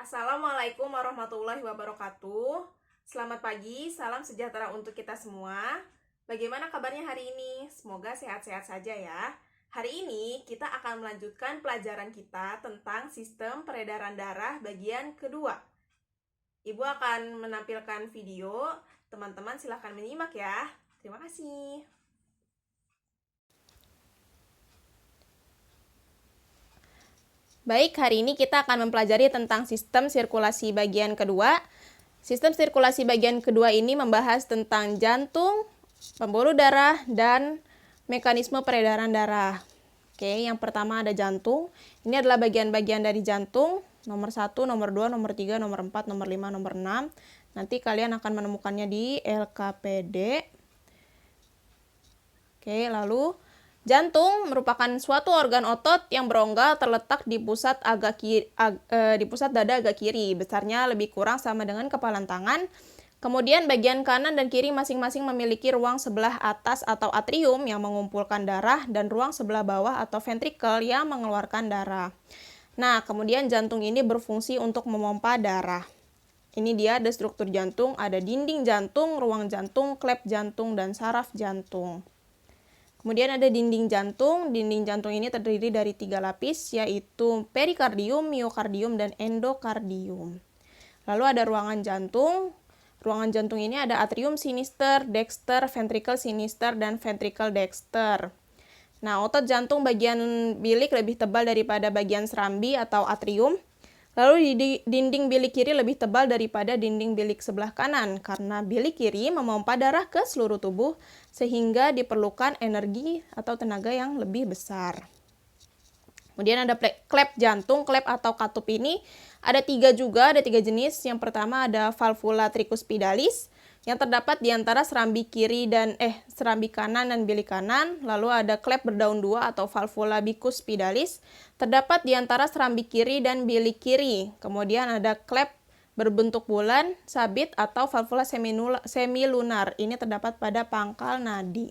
Assalamualaikum warahmatullahi wabarakatuh. Selamat pagi, salam sejahtera untuk kita semua. Bagaimana kabarnya hari ini? Semoga sehat-sehat saja ya. Hari ini kita akan melanjutkan pelajaran kita tentang sistem peredaran darah bagian kedua. Ibu akan menampilkan video, teman-teman silahkan menyimak ya. Terima kasih. Baik, hari ini kita akan mempelajari tentang sistem sirkulasi bagian kedua. Sistem sirkulasi bagian kedua ini membahas tentang jantung, pembuluh darah, dan mekanisme peredaran darah. Oke, yang pertama ada jantung. Ini adalah bagian-bagian dari jantung. Nomor 1, nomor 2, nomor 3, nomor 4, nomor 5, nomor 6. Nanti kalian akan menemukannya di LKPD. Oke, lalu jantung merupakan suatu organ otot yang berongga terletak di pusat dada agak kiri. Besarnya lebih kurang sama dengan kepalan tangan. Kemudian bagian kanan dan kiri masing-masing memiliki ruang sebelah atas atau atrium yang mengumpulkan darah dan ruang sebelah bawah atau ventrikel yang mengeluarkan darah. Nah, kemudian jantung ini berfungsi untuk memompa darah. Ini dia ada struktur jantung, ada dinding jantung, ruang jantung, klep jantung, dan saraf jantung. Kemudian ada dinding jantung. Dinding jantung ini terdiri dari 3 lapis, yaitu perikardium, miokardium, dan endokardium. Lalu ada ruangan jantung. Ruangan jantung ini ada atrium sinister, dexter, ventricle sinister, dan ventricle dexter. Nah, otot jantung bagian bilik lebih tebal daripada bagian serambi atau atrium. Lalu dinding bilik kiri lebih tebal daripada dinding bilik sebelah kanan karena bilik kiri memompa darah ke seluruh tubuh sehingga diperlukan energi atau tenaga yang lebih besar. Kemudian ada klep jantung. Klep atau katup ini ada 3 jenis. Yang pertama ada valvula tricuspidalis yang terdapat di antara serambi kanan dan bilik kanan. Lalu ada klep berdaun 2 atau valvula bicuspidalis terdapat di antara serambi kiri dan bilik kiri. Kemudian ada klep berbentuk bulan, sabit atau valvula semilunar. Ini terdapat pada pangkal nadi.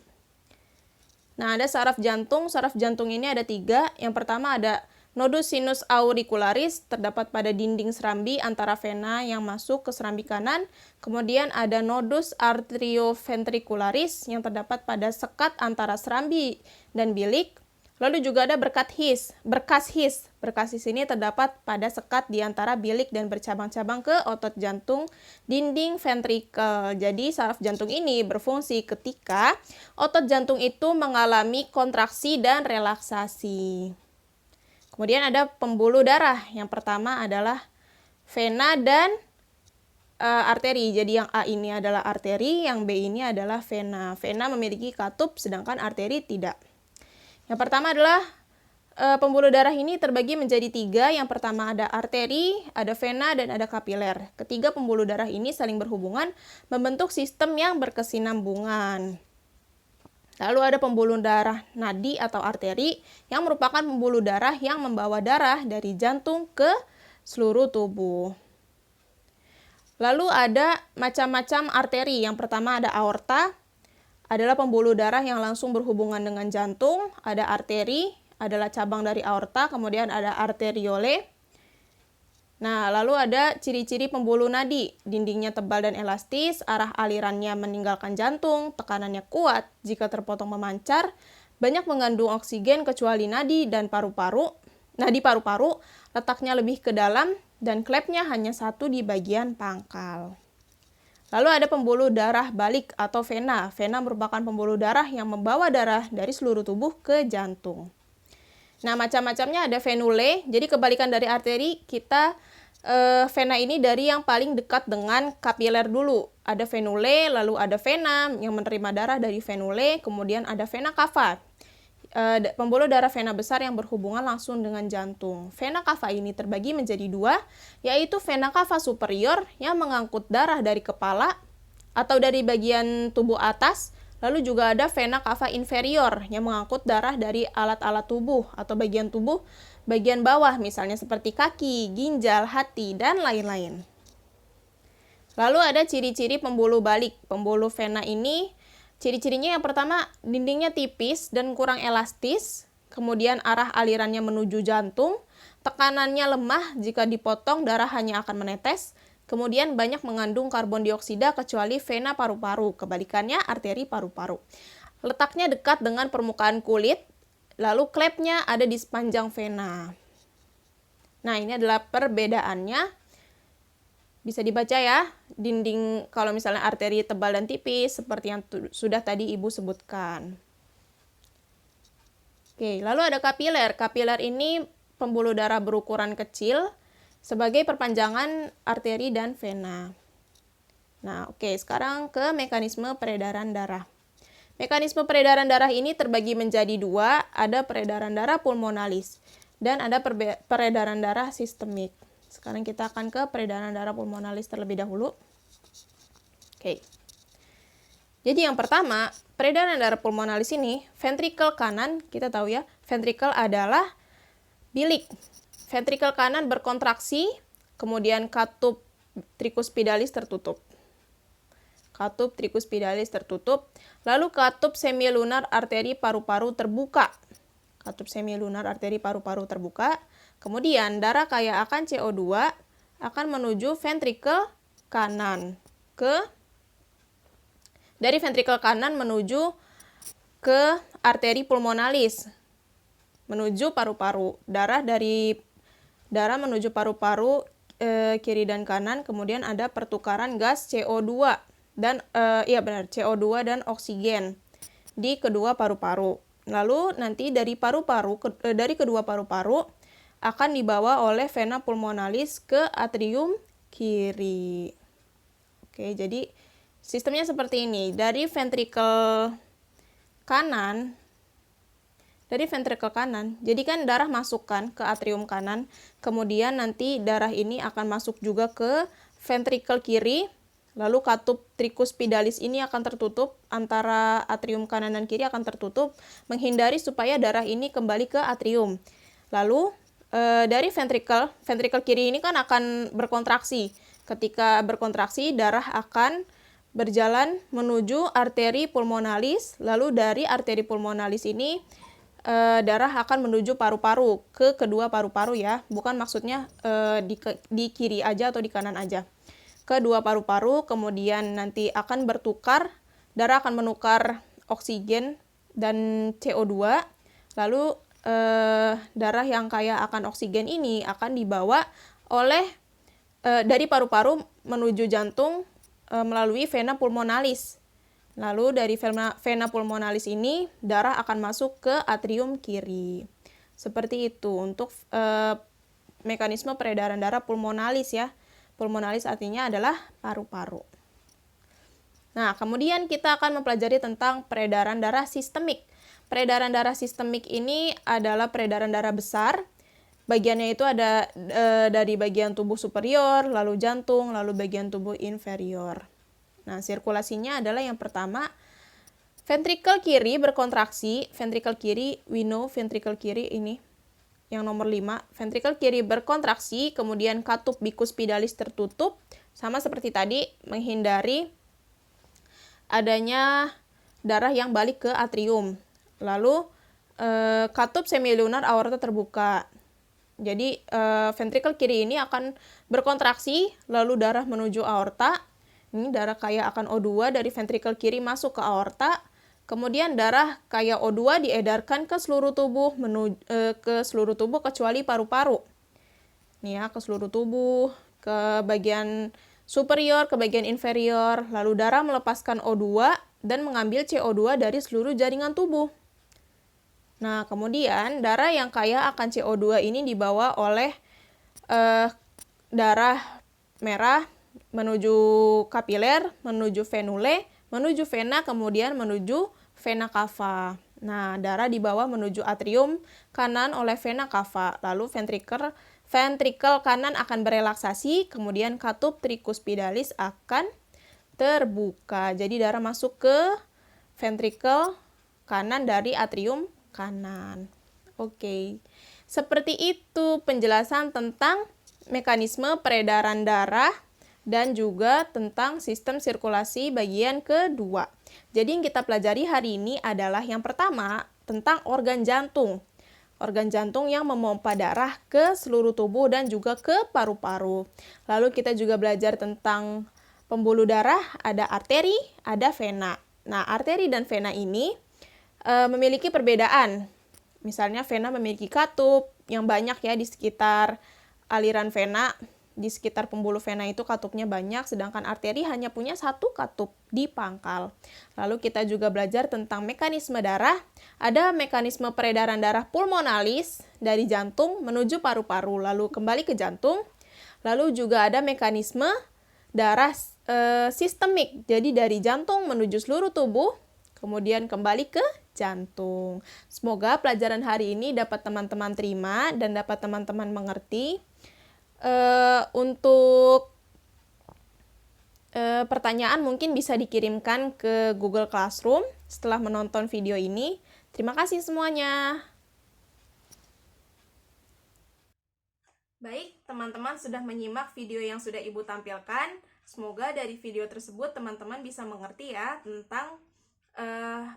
Nah, ada saraf jantung. Saraf jantung ini ada 3. Yang pertama ada nodus sinus auricularis, terdapat pada dinding serambi antara vena yang masuk ke serambi kanan. Kemudian ada nodus arterioventricularis yang terdapat pada sekat antara serambi dan bilik. Lalu juga ada berkas his. Berkas his ini terdapat pada sekat di antara bilik dan bercabang-cabang ke otot jantung dinding ventrikel. Jadi saraf jantung ini berfungsi ketika otot jantung itu mengalami kontraksi dan relaksasi. Kemudian ada pembuluh darah. Yang pertama adalah vena dan arteri. Jadi yang A ini adalah arteri, yang B ini adalah vena. Vena memiliki katup sedangkan arteri tidak. Yang pertama adalah pembuluh darah ini terbagi menjadi 3. Yang pertama ada arteri, ada vena, dan ada kapiler. Ketiga pembuluh darah ini saling berhubungan membentuk sistem yang berkesinambungan. Lalu ada pembuluh darah nadi atau arteri yang merupakan pembuluh darah yang membawa darah dari jantung ke seluruh tubuh. Lalu ada macam-macam arteri. Yang pertama ada aorta, adalah pembuluh darah yang langsung berhubungan dengan jantung. Ada arteri, adalah cabang dari aorta, kemudian ada arteriole. Nah, lalu ada ciri-ciri pembuluh nadi. Dindingnya tebal dan elastis, arah alirannya meninggalkan jantung, tekanannya kuat, jika terpotong memancar, banyak mengandung oksigen kecuali nadi dan paru-paru. Nadi paru-paru letaknya lebih ke dalam dan klepnya hanya 1 di bagian pangkal. Lalu ada pembuluh darah balik atau vena. Vena merupakan pembuluh darah yang membawa darah dari seluruh tubuh ke jantung. Nah, macam-macamnya ada venule. Jadi kebalikan dari arteri, kita vena ini dari yang paling dekat dengan kapiler dulu. Ada venule, lalu ada vena yang menerima darah dari venule, kemudian ada vena cava. Pembuluh darah vena besar yang berhubungan langsung dengan jantung. Vena cava ini terbagi menjadi 2, yaitu vena cava superior yang mengangkut darah dari kepala atau dari bagian tubuh atas, lalu juga ada vena cava inferior yang mengangkut darah dari alat-alat tubuh atau bagian tubuh bagian bawah, misalnya seperti kaki, ginjal, hati, dan lain-lain. Lalu ada ciri-ciri pembuluh balik. Pembuluh vena ini ciri-cirinya yang pertama, dindingnya tipis dan kurang elastis, kemudian arah alirannya menuju jantung, tekanannya lemah, jika dipotong darah hanya akan menetes. Kemudian banyak mengandung karbon dioksida kecuali vena paru-paru, kebalikannya arteri paru-paru. Letaknya dekat dengan permukaan kulit, lalu klepnya ada di sepanjang vena. Nah, ini adalah perbedaannya. Bisa dibaca ya, dinding kalau misalnya arteri tebal dan tipis, seperti yang sudah tadi Ibu sebutkan. Oke, lalu ada kapiler. Kapiler ini pembuluh darah berukuran kecil sebagai perpanjangan arteri dan vena. Nah, oke, sekarang ke mekanisme peredaran darah. Mekanisme peredaran darah ini terbagi menjadi dua, ada peredaran darah pulmonalis dan ada peredaran darah sistemik. Sekarang kita akan ke peredaran darah pulmonalis terlebih dahulu. Oke. Jadi yang pertama, peredaran darah pulmonalis ini, ventrikel kanan, kita tahu ya, ventrikel adalah bilik. Ventrikel kanan berkontraksi, kemudian katup trikuspidalis tertutup. Katup trikuspidalis tertutup, lalu katup semilunar arteri paru-paru terbuka. Katup semilunar arteri paru-paru terbuka. Kemudian darah kaya akan CO2 akan menuju ventrikel kanan. Dari ventrikel kanan menuju ke arteri pulmonalis, menuju paru-paru. Darah menuju paru-paru kiri dan kanan, kemudian ada pertukaran gas CO2 dan CO2 dan oksigen di kedua paru-paru. Lalu nanti dari kedua paru-paru akan dibawa oleh vena pulmonalis ke atrium kiri. Oke, jadi sistemnya seperti ini. Dari ventrikel kanan, jadi kan darah masukkan ke atrium kanan, kemudian nanti darah ini akan masuk juga ke ventrikel kiri, lalu katup trikuspidalis ini akan tertutup, antara atrium kanan dan kiri akan tertutup, menghindari supaya darah ini kembali ke atrium. Lalu dari ventrikel kiri ini kan akan berkontraksi. Ketika berkontraksi, darah akan berjalan menuju arteri pulmonalis, lalu dari arteri pulmonalis ini darah akan menuju paru-paru, ke kedua paru-paru ya, bukan maksudnya di kiri aja atau di kanan aja. Kedua paru-paru, kemudian nanti akan bertukar, darah akan menukar oksigen dan CO2, lalu darah yang kaya akan oksigen ini akan dibawa oleh dari paru-paru menuju jantung melalui vena pulmonalis. Lalu dari vena pulmonalis ini darah akan masuk ke atrium kiri. Seperti itu untuk mekanisme peredaran darah pulmonalis ya. Pulmonalis artinya adalah paru-paru. Nah, kemudian kita akan mempelajari tentang peredaran darah sistemik. Peredaran darah sistemik ini adalah peredaran darah besar. Bagiannya itu ada dari bagian tubuh superior, lalu jantung, lalu bagian tubuh inferior. Nah, sirkulasinya adalah yang pertama, ventrikel kiri berkontraksi. Ventrikel kiri, we know ventrikel kiri ini yang nomor 5. Ventrikel kiri berkontraksi, kemudian katup bikuspidalis tertutup, sama seperti tadi, menghindari adanya darah yang balik ke atrium. Lalu katup semilunar aorta terbuka. Jadi ventrikel kiri ini akan berkontraksi, lalu darah menuju aorta. Ini darah kaya akan O2 dari ventrikel kiri masuk ke aorta. Kemudian darah kaya O2 diedarkan ke seluruh tubuh kecuali paru-paru. Nih ya, ke seluruh tubuh, ke bagian superior, ke bagian inferior. Lalu darah melepaskan O2 dan mengambil CO2 dari seluruh jaringan tubuh. Nah, kemudian darah yang kaya akan CO2 ini dibawa oleh darah merah menuju kapiler, menuju venule, menuju vena, kemudian menuju vena cava. Nah, darah dibawa menuju atrium kanan oleh vena cava. Lalu ventrikel kanan akan berelaksasi, kemudian katup trikuspidalis akan terbuka. Jadi darah masuk ke ventrikel kanan dari atrium kanan. Oke. Seperti itu penjelasan tentang mekanisme peredaran darah dan juga tentang sistem sirkulasi bagian kedua. Jadi yang kita pelajari hari ini adalah yang pertama tentang organ jantung. organ jantung yang memompa darah ke seluruh tubuh dan juga ke paru-paru. Lalu kita juga belajar tentang pembuluh darah, ada arteri, ada vena. Nah, arteri dan vena ini memiliki perbedaan. Misalnya vena memiliki katup yang banyak ya di sekitar aliran vena. Di sekitar pembuluh vena itu katupnya banyak, sedangkan arteri hanya punya satu katup di pangkal. Lalu kita juga belajar tentang mekanisme darah. Ada mekanisme peredaran darah pulmonalis dari jantung menuju paru-paru, lalu kembali ke jantung. Lalu juga ada mekanisme darah sistemik, jadi dari jantung menuju seluruh tubuh, kemudian kembali ke jantung. Semoga pelajaran hari ini dapat teman-teman terima dan dapat teman-teman mengerti. Untuk pertanyaan mungkin bisa dikirimkan ke Google Classroom setelah menonton video ini. Terima kasih semuanya. Baik, teman-teman sudah menyimak video yang sudah Ibu tampilkan. Semoga dari video tersebut teman-teman bisa mengerti ya tentang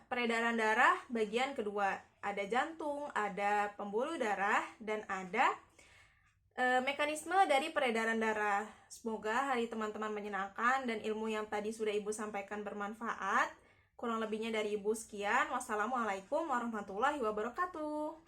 peredaran darah bagian kedua. Ada jantung, ada pembuluh darah, dan ada mekanisme dari peredaran darah. Semoga hari teman-teman menyenangkan dan ilmu yang tadi sudah Ibu sampaikan bermanfaat. Kurang lebihnya dari Ibu sekian. Wassalamualaikum warahmatullahi wabarakatuh.